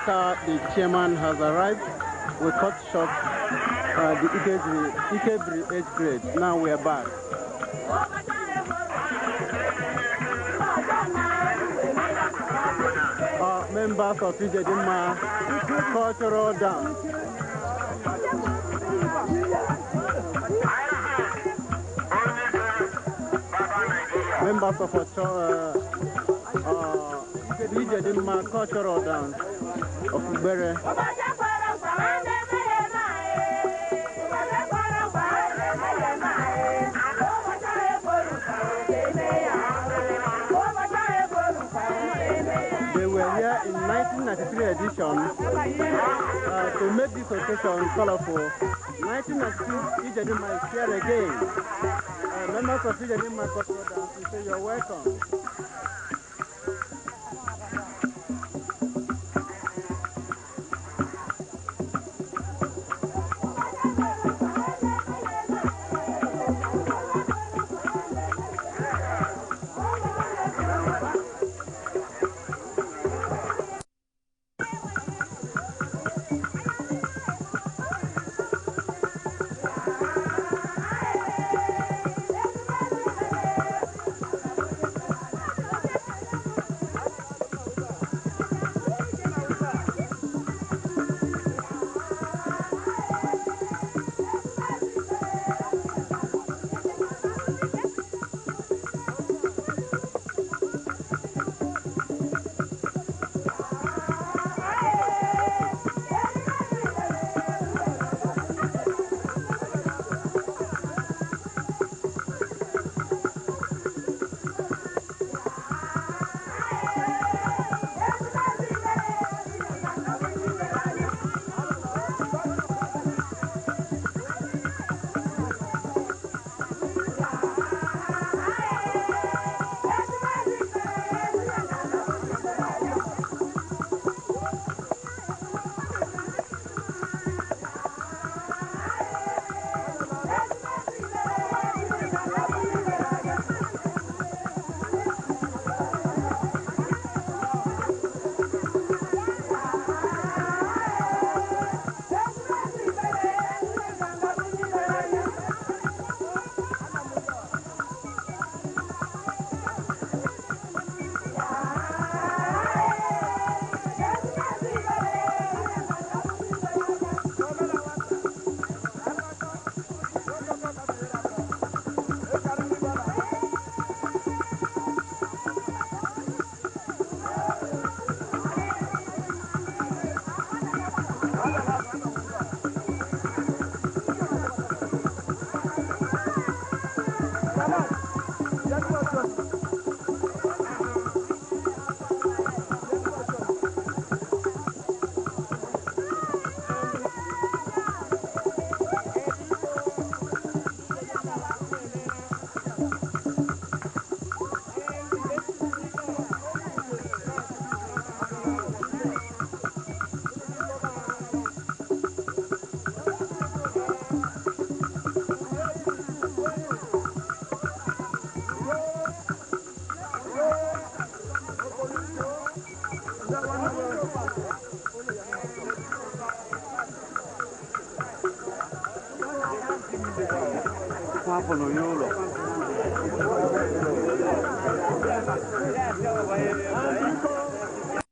After the chairman has arrived, we cut short the Ikebri age grade. Now we are back. Members of Ijedima cultural dance. Members of Ijedima cultural dance of Ubere. They were here in 1993 edition to make this occasion colorful. 1993 Ijedima is here again. Members of Ijedima cultural dance, we say you're welcome. Quapo noiolo.